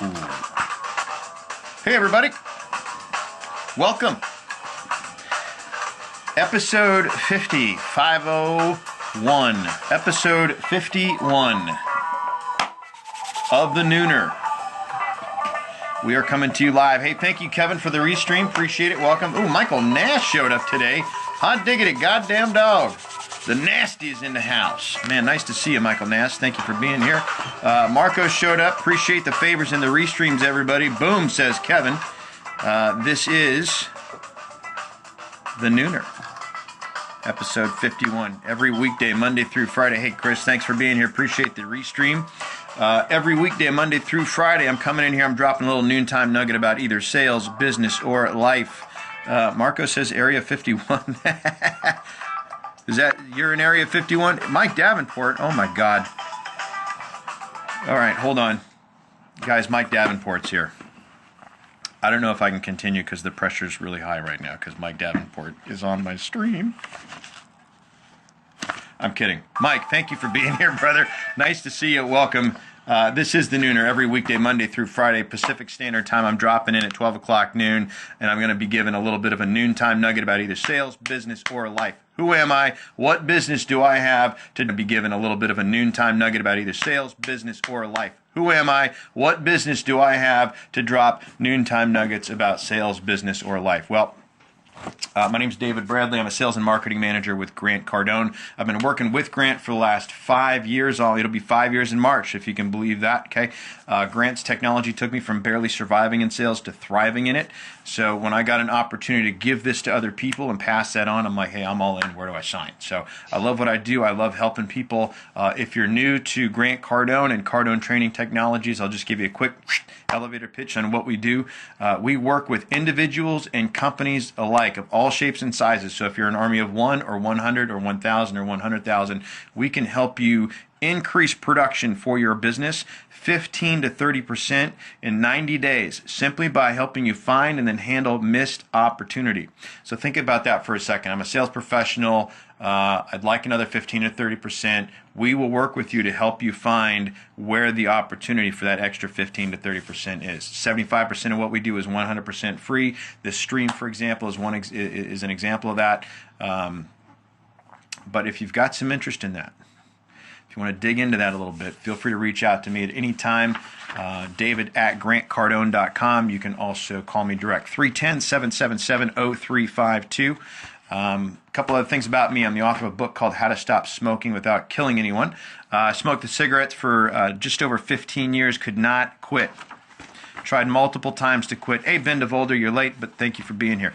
Hey everybody, welcome. Episode 501, episode 51 of the Nooner. We are coming to you live. Hey, thank you, Kevin, for the restream. Appreciate it. Welcome. Ooh, Michael Nash showed up today. Hot diggity, goddamn dog. The Nasty is in the house. Man, nice to see you, Michael Nash. Thank you for being here. Marco showed up. Appreciate the favors and the restreams, everybody. Boom, says Kevin. This is the Nooner, episode 51. Every weekday, Monday through Friday. Hey, Chris, thanks for being here. Appreciate the restream. Every weekday, Monday through Friday, I'm coming in here. I'm dropping a little noontime nugget about either sales, business, or life. Marco says Area 51. Is that, you're in Area 51? Mike Davenport, oh my God. All right, hold on. Guys, Mike Davenport's here. I don't know if I can continue because the pressure's really high right now because Mike Davenport is on my stream. I'm kidding. Mike, thank you for being here, brother. Nice to see you. Welcome. This is the Nooner, every weekday, Monday through Friday, Pacific Standard Time. I'm dropping in at 12 o'clock noon, and I'm going to be giving a little bit of a noontime nugget about either sales, business, or life. Who am I? What business do I have? To be given a little bit of a noontime nugget about either sales, business, or life. Who am I? What business do I have to drop noontime nuggets about sales, business, or life? Well, my name's David Bradley. I'm a sales and marketing manager with Grant Cardone. I've been working with Grant for the last 5 years. It'll be 5 years in March, if you can believe that. Okay. Grant's technology took me from barely surviving in sales to thriving in it. So when I got an opportunity to give this to other people and pass that on, I'm like, hey, I'm all in. Where do I sign? So I love what I do. I love helping people. If you're new to Grant Cardone and Cardone Training Technologies, I'll just give you a quick elevator pitch on what we do. We work with individuals and companies alike of all shapes and sizes. So if you're an army of 1 or 100 or 1,000 or 100,000, we can help you increase production for your business 15 to 30% in 90 days simply by helping you find and then handle missed opportunity. So think about that for a second. I'm a sales professional. I'd like another 15 to 30%. We will work with you to help you find where the opportunity for that extra 15 to 30% is. 75% of what we do is 100% free. This stream, for example, is an example of that. But if you've got some interest in that, if you want to dig into that a little bit, feel free to reach out to me at any time, david@grantcardone.com. You can also call me direct, 310-777-0352. A couple other things about me. I'm the author of a book called How to Stop Smoking Without Killing Anyone. I smoked the cigarettes for just over 15 years, could not quit. Tried multiple times to quit. Hey, Ben DeVolder, you're late, but thank you for being here.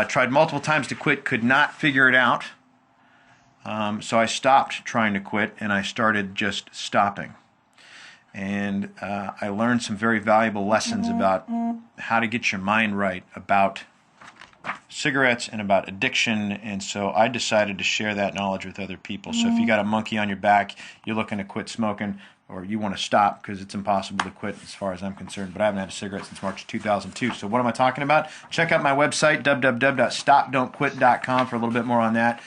Tried multiple times to quit, could not figure it out. So I stopped trying to quit, and I started just stopping. And I learned some very valuable lessons about how to get your mind right about cigarettes and about addiction, and so I decided to share that knowledge with other people. So if you got a monkey on your back, you're looking to quit smoking, or you want to stop because it's impossible to quit as far as I'm concerned, but I haven't had a cigarette since March 2002. So what am I talking about? Check out my website, www.stopdon'tquit.com, for a little bit more on that.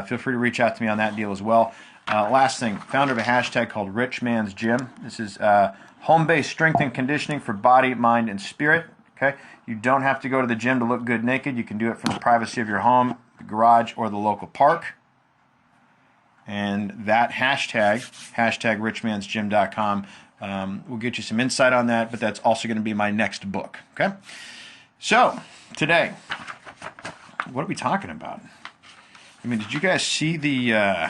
Feel free to reach out to me on that deal as well. Last thing, founder of a hashtag called Rich Man's Gym. This is home-based strength and conditioning for body, mind, and spirit. Okay, you don't have to go to the gym to look good naked. You can do it from the privacy of your home, the garage, or the local park. And that hashtag richmansgym.com, will get you some insight on that, but that's also going to be my next book. Okay, so today, what are we talking about? I mean, did you guys see the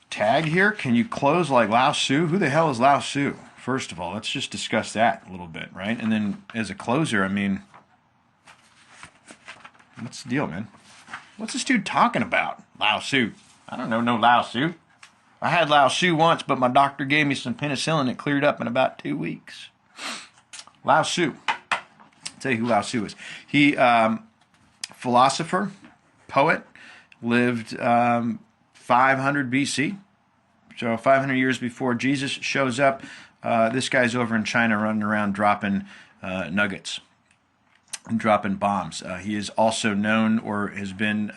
tag here? Can you close like Lao-Tzu? Who the hell is Lao-Tzu? First of all, let's just discuss that a little bit, right? And then as a closer, I mean, what's the deal, man? What's this dude talking about? Lao-Tzu. I don't know no Lao-Tzu. I had Lao-Tzu once, but my doctor gave me some penicillin. It cleared up in about 2 weeks. Lao-Tzu. I'll tell you who Lao-Tzu is. He, philosopher, poet, lived 500 BC. So 500 years before Jesus shows up. This guy's over in China running around dropping nuggets and dropping bombs. He is also known, or has been,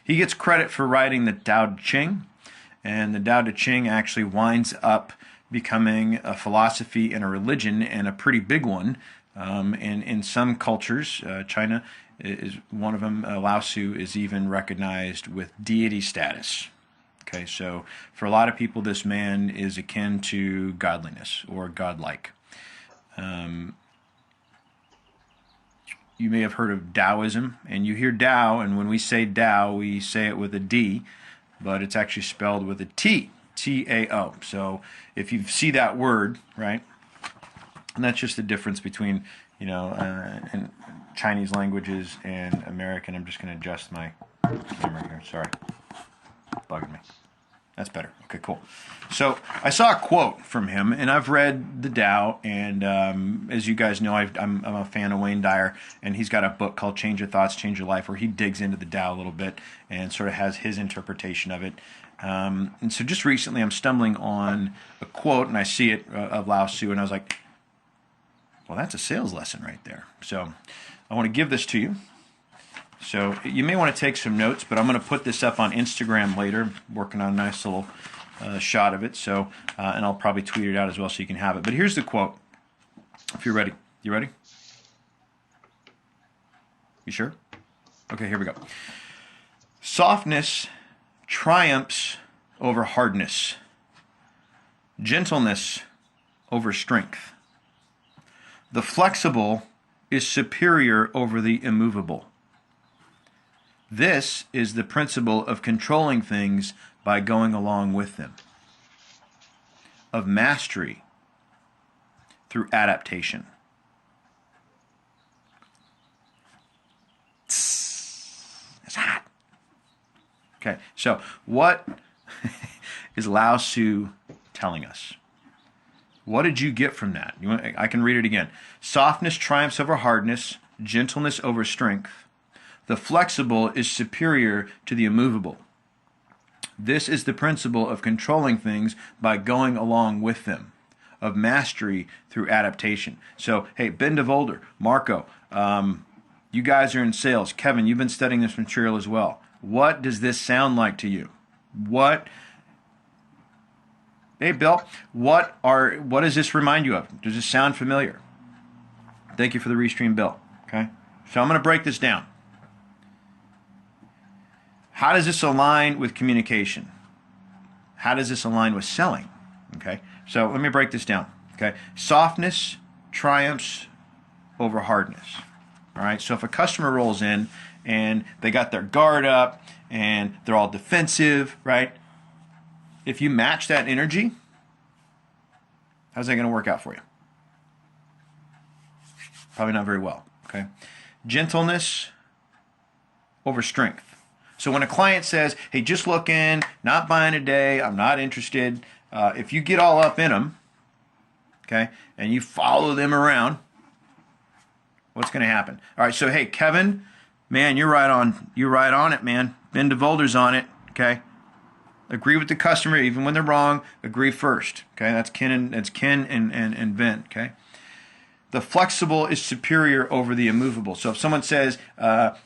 he gets credit for writing the Tao Te Ching, and the Tao Te Ching actually winds up becoming a philosophy and a religion, and a pretty big one. And in some cultures, China is one of them. Lao-Tzu is even recognized with deity status. Okay, so for a lot of people, this man is akin to godliness or godlike. You may have heard of Taoism, and you hear Tao, and when we say Tao, we say it with a D, but it's actually spelled with a T, T-A-O. So if you see that word, right, and that's just the difference between, you know, in Chinese languages and American. I'm just going to adjust my camera here. Sorry, bugging me. That's better. Okay, cool. So I saw a quote from him, and I've read the Tao, and as you guys know, I'm a fan of Wayne Dyer, and he's got a book called Change Your Thoughts, Change Your Life, where he digs into the Tao a little bit and sort of has his interpretation of it. And so just recently I'm stumbling on a quote, and I see it of Lao-Tzu, and I was like, well, that's a sales lesson right there. So I want to give this to you. So you may want to take some notes, but I'm going to put this up on Instagram later. I'm working on a nice little shot of it. So and I'll probably tweet it out as well so you can have it. But here's the quote. If you're ready. You ready? You sure? Okay, here we go. Softness triumphs over hardness. Gentleness over strength. The flexible is superior over the immovable. This is the principle of controlling things by going along with them, of mastery through adaptation. It's hot. Okay, so what is Lao-Tzu telling us? What did you get from that? I can read it again. Softness triumphs over hardness, gentleness over strength. The flexible is superior to the immovable. This is the principle of controlling things by going along with them, of mastery through adaptation. So, hey, Ben DeVolder, Marco, you guys are in sales. Kevin, you've been studying this material as well. What does this sound like to you? Hey, Bill, what does this remind you of? Does this sound familiar? Thank you for the restream, Bill. Okay, so I'm going to break this down. How does this align with communication? How does this align with selling? Okay, so let me break this down. Okay, softness triumphs over hardness. All right, so if a customer rolls in and they got their guard up and they're all defensive, right? If you match that energy, how's that going to work out for you? Probably not very well. Okay, gentleness over strength. So when a client says, hey, just look in, not buying today, I'm not interested, if you get all up in them, okay, and you follow them around, what's going to happen? All right, so hey, Kevin, man, you're right on it, man. Ben DeVolder's on it, okay? Agree with the customer, even when they're wrong, agree first, okay? That's Ken and Ben, okay? The flexible is superior over the immovable. So if someone says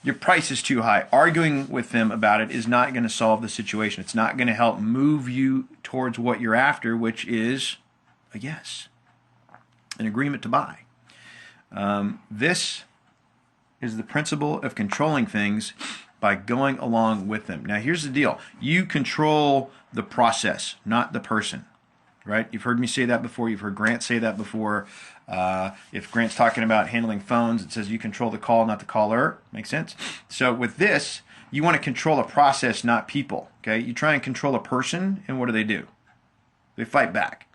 your price is too high, arguing with them about it is not going to solve the situation. It's not going to help move you towards what you're after, which is a yes, an agreement to buy. This is the principle of controlling things by going along with them. Now here's the deal. You control the process, not the person. Right? You've heard me say that before. You've heard Grant say that before. If Grant's talking about handling phones, it says you control the call, not the caller. Makes sense? So with this, you want to control a process, not people. Okay? You try and control a person, and what do? They fight back.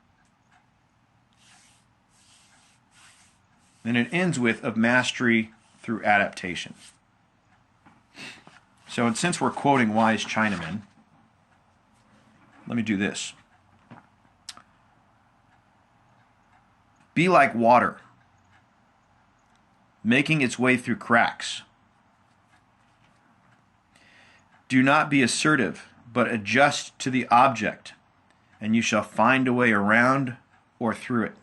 And it ends with of mastery through adaptation. So and since we're quoting wise Chinamen, let me do this. Be like water, making its way through cracks. Do not be assertive, but adjust to the object, and you shall find a way around or through it.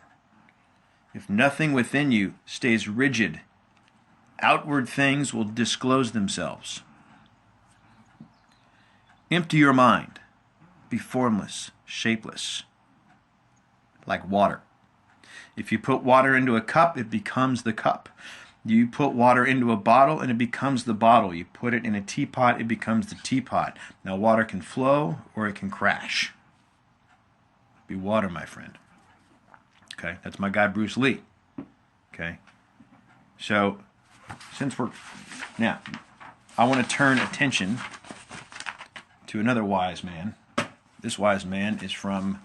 If nothing within you stays rigid, outward things will disclose themselves. Empty your mind. Be formless, shapeless. like water. If you put water into a cup, it becomes the cup. You put water into a bottle and it becomes the bottle. You put it in a teapot, it becomes the teapot. Now water can flow or it can crash. Be water, my friend. Okay, that's my guy Bruce Lee. Okay, so now I want to turn attention to another wise man. This wise man is from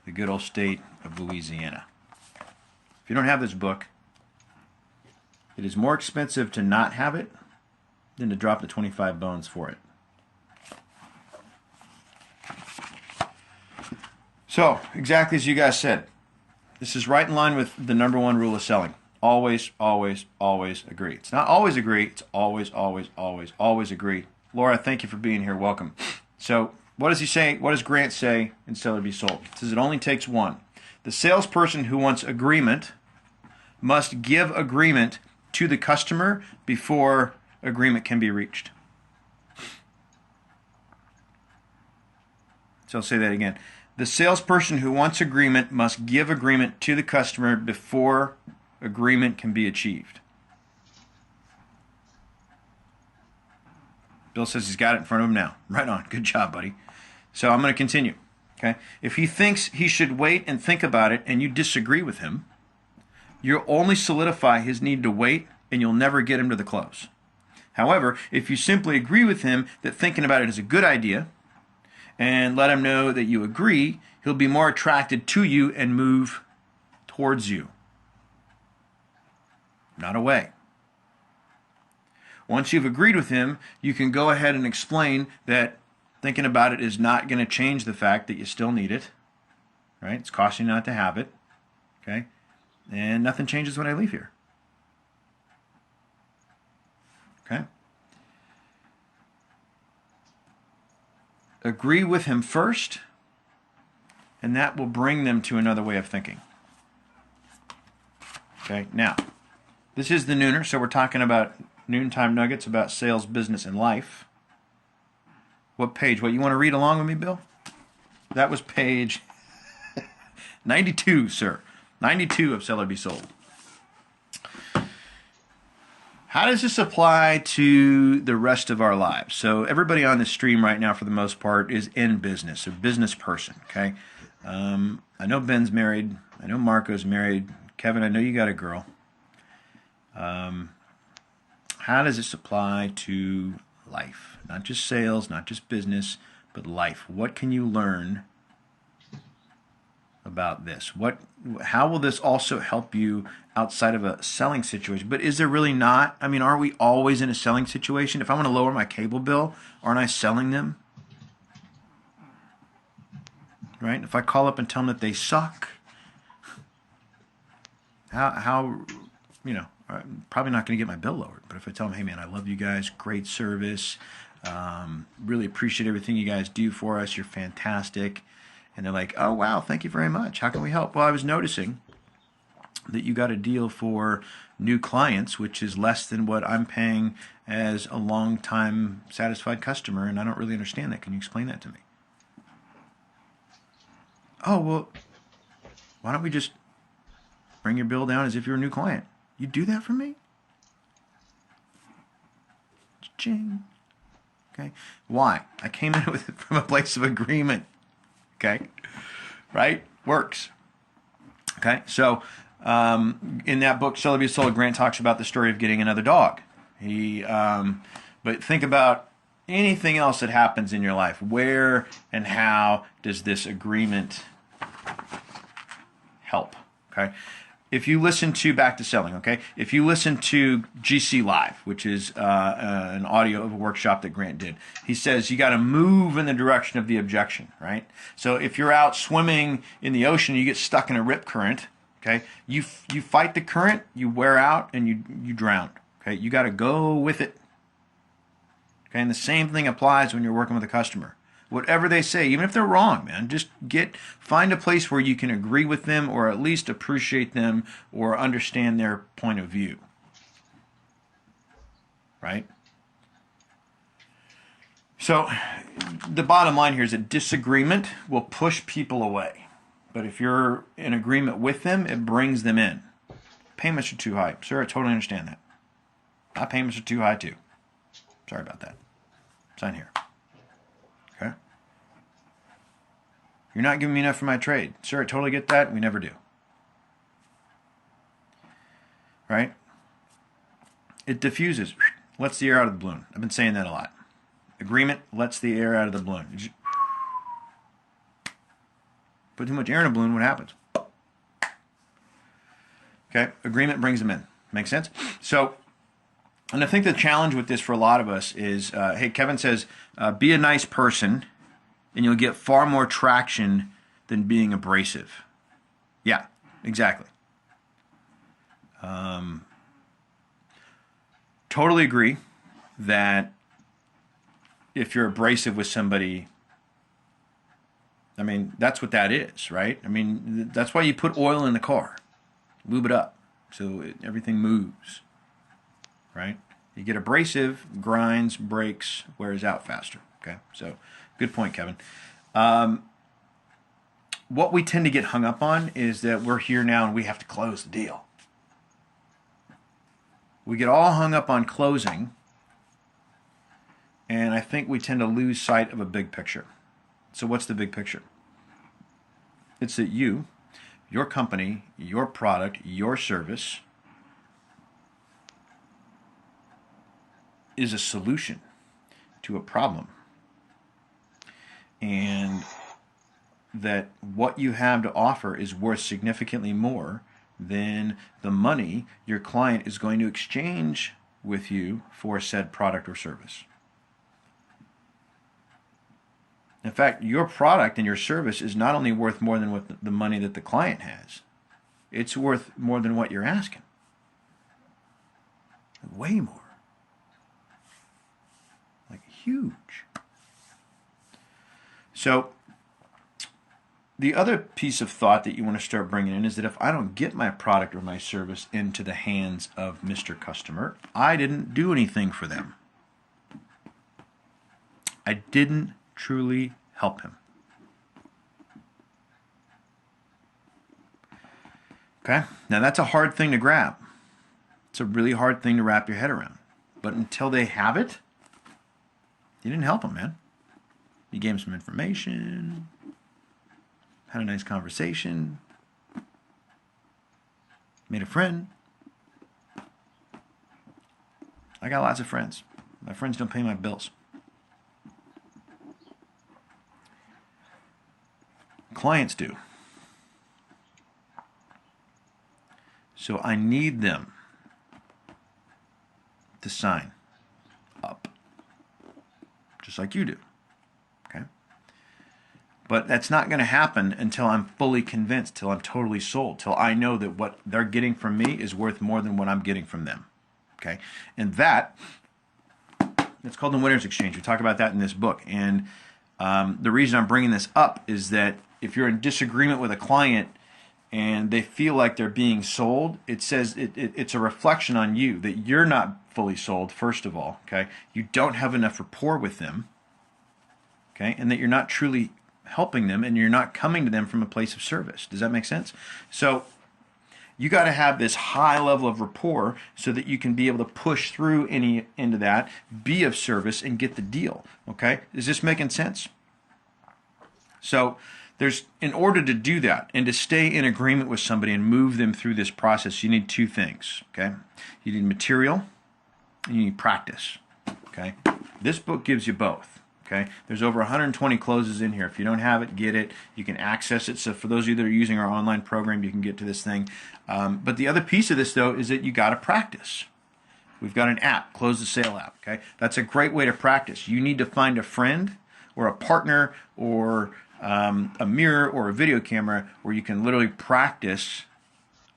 the good old state of Louisiana. If you don't have this book, it is more expensive to not have it than to drop the 25 bones for it. So, exactly as you guys said, this is right in line with the number one rule of selling. Always, always, always agree. It's not always agree, it's always, always, always, always agree. Laura, thank you for being here. Welcome. So, what does he say? What does Grant say in Sell or Be Sold? It says it only takes one. The salesperson who wants agreement must give agreement to the customer before agreement can be reached. So I'll say that again. The salesperson who wants agreement must give agreement to the customer before agreement can be achieved. Bill says he's got it in front of him now. Right on. Good job, buddy. So I'm going to continue. Okay? If he thinks he should wait and think about it and you disagree with him, you'll only solidify his need to wait and you'll never get him to the close. However, if you simply agree with him that thinking about it is a good idea and let him know that you agree, he'll be more attracted to you and move towards you, not away. Once you've agreed with him, you can go ahead and explain that thinking about it is not going to change the fact that you still need it, right? It's costing you not to have it, okay? And nothing changes when I leave here, okay? Agree with him first, and that will bring them to another way of thinking. Okay, now, this is the Nooner, so we're talking about noontime nuggets about sales, business, and life. What page? What, you want to read along with me, Bill? That was page 92, sir. 92 of Sell or Be Sold. How does this apply to the rest of our lives? So everybody on this stream right now, for the most part, is in business, a business person, okay? I know Ben's married. I know Marco's married. Kevin, I know you got a girl. How does this apply to life? Not just sales, not just business, but life. What can you learn about this? How will this also help you outside of a selling situation? But is there really not? I mean, are we always in a selling situation? If I want to lower my cable bill, aren't I selling them? Right? If I call up and tell them that they suck, how you know, I'm probably not going to get my bill lowered. But if I tell them, hey man, I love you guys, great service, really appreciate everything you guys do for us, you're fantastic. And they're like, oh, wow, thank you very much. How can we help? Well, I was noticing that you got a deal for new clients, which is less than what I'm paying as a long-time satisfied customer, and I don't really understand that. Can you explain that to me? Oh, well, why don't we just bring your bill down as if you're a new client? You do that for me? Ching. Okay. Why? I came in with it from a place of agreement. Okay, right? Works. Okay, so in that book, Sell or Be Sold, Grant talks about the story of getting another dog. But think about anything else that happens in your life. Where and how does this agreement help? Okay, if you listen to Back to Selling, okay, if you listen to GC Live, which is an audio of a workshop that Grant did, he says you got to move in the direction of the objection, right? So if you're out swimming in the ocean, you get stuck in a rip current, okay, you fight the current, you wear out, and you drown, okay? You got to go with it, okay? And the same thing applies when you're working with a customer. Whatever they say, even if they're wrong, man, just find a place where you can agree with them or at least appreciate them or understand their point of view. Right? So the bottom line here is that disagreement will push people away. But if you're in agreement with them, it brings them in. Payments are too high. Sir, I totally understand that. My payments are too high too. Sorry about that. Sign here. Okay? You're not giving me enough for my trade. Sir, I totally get that. We never do. Right? It diffuses. Lets the air out of the balloon. I've been saying that a lot. Agreement lets the air out of the balloon. Put too much air in a balloon, what happens? Okay, agreement brings them in. Make sense? So, and I think the challenge with this for a lot of us is, hey, Kevin says, be a nice person and you'll get far more traction than being abrasive. Yeah, exactly. Totally agree that if you're abrasive with somebody, I mean, that's what that is, right? I mean, that's why you put oil in the car. Lube it up so everything moves, right? You get abrasive, grinds, breaks, wears out faster, okay? So, good point, Kevin. What we tend to get hung up on is that we're here now and we have to close the deal. We get all hung up on closing, and I think we tend to lose sight of a big picture. So what's the big picture? It's that you, your company, your product, your service is a solution to a problem. And that what you have to offer is worth significantly more than the money your client is going to exchange with you for said product or service. In fact, your product and your service is not only worth more than what the money that the client has, it's worth more than what you're asking. Way more. Like huge. So, the other piece of thought that you want to start bringing in is that if I don't get my product or my service into the hands of Mr. Customer, I didn't do anything for them. I didn't truly help him. Okay? Now that's a hard thing to grab. It's a really hard thing to wrap your head around. But until they have it, you didn't help them, man. You gave them some information, had a nice conversation, made a friend. I got lots of friends. My friends don't pay my bills. Clients do. So I need them to sign up, just like you do. Okay? But that's not going to happen until I'm fully convinced, till I'm totally sold, till I know that what they're getting from me is worth more than what I'm getting from them. Okay? And that's called the winner's exchange. We talk about that in this book. And the reason I'm bringing this up is that if you're in disagreement with a client and they feel like they're being sold, it says it's a reflection on you that you're not fully sold, first of all. Okay? You don't have enough rapport with them. Okay? And that you're not truly helping them and you're not coming to them from a place of service. Does that make sense? So you got to have this high level of rapport so that you can be able to push through into that, be of service, and get the deal. Okay? Is this making sense? So in order to do that and to stay in agreement with somebody and move them through this process, you need two things. Okay? You need material and you need practice. Okay? This book gives you both. Okay? There's over 120 closes in here. If you don't have it, get it. You can access it. So for those of you that are using our online program, you can get to this thing. But the other piece of this, though, is that you got to practice. We've got an app, Close the Sale app. Okay? That's a great way to practice. You need to find a friend or a partner or a mirror or a video camera where you can literally practice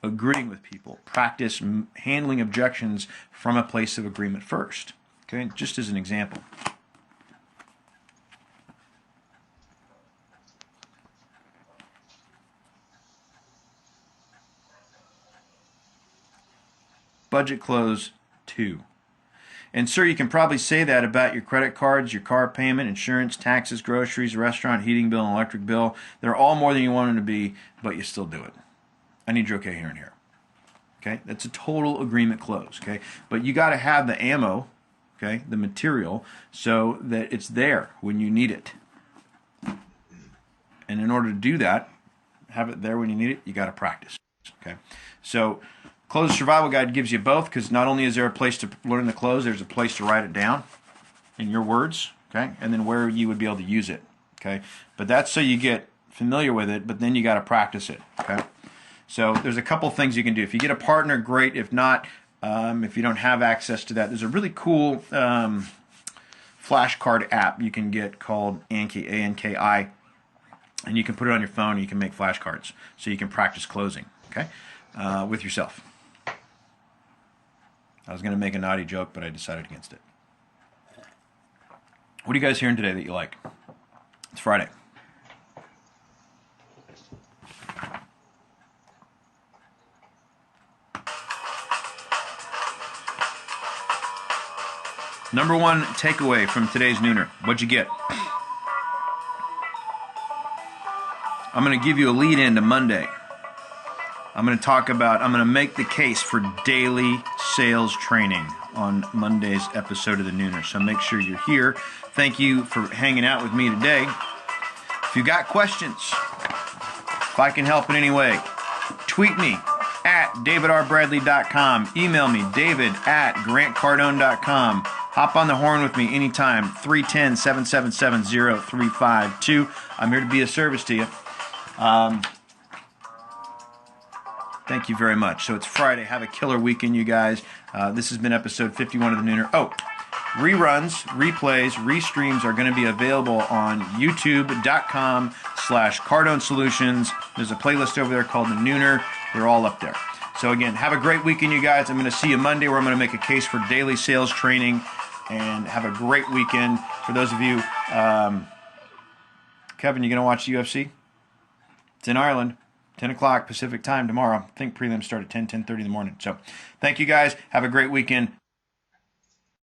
agreeing with people. Practice handling objections from a place of agreement first. Okay? Just as an example. Budget close 2. And sir, you can probably say that about your credit cards, your car payment, insurance, taxes, groceries, restaurant, heating bill, and electric bill. They're all more than you want them to be, but you still do it. I need your okay here and here. Okay, that's a total agreement close. Okay, but you got to have the ammo, okay, the material, so that it's there when you need it. And in order to do that, have it there when you need it, you got to practice. Okay, so Close Survival Guide gives you both, because not only is there a place to learn the close, there's a place to write it down in your words, okay, and then where you would be able to use it, okay. But that's so you get familiar with it, but then you got to practice it, okay. So there's a couple things you can do. If you get a partner, great. If not, if you don't have access to that, there's a really cool flashcard app you can get called Anki, A-N-K-I, and you can put it on your phone and you can make flashcards so you can practice closing, okay, with yourself. I was going to make a naughty joke, but I decided against it. What are you guys hearing today that you like? It's Friday. Number one takeaway from today's Nooner. What'd you get? I'm going to give you a lead in to Monday. I'm going to make the case for daily sales training on Monday's episode of the Nooner. So make sure you're here. Thank you for hanging out with me today. If you got questions, if I can help in any way, tweet me at davidrarbradley.com. Email me, david@grantcardone.com. Hop on the horn with me anytime, 310-777-0352. I'm here to be of service to you. Thank you very much. So it's Friday. Have a killer weekend, you guys. This has been episode 51 of the Nooner. Oh, reruns, replays, restreams are going to be available on youtube.com/Cardone Solutions. There's a playlist over there called the Nooner. They're all up there. So again, have a great weekend, you guys. I'm going to see you Monday, where I'm going to make a case for daily sales training. And have a great weekend. For those of you, Kevin, you going to watch the UFC? It's in Ireland, 10 o'clock Pacific time tomorrow. I think prelims start at 10:30 in the morning. So thank you guys. Have a great weekend.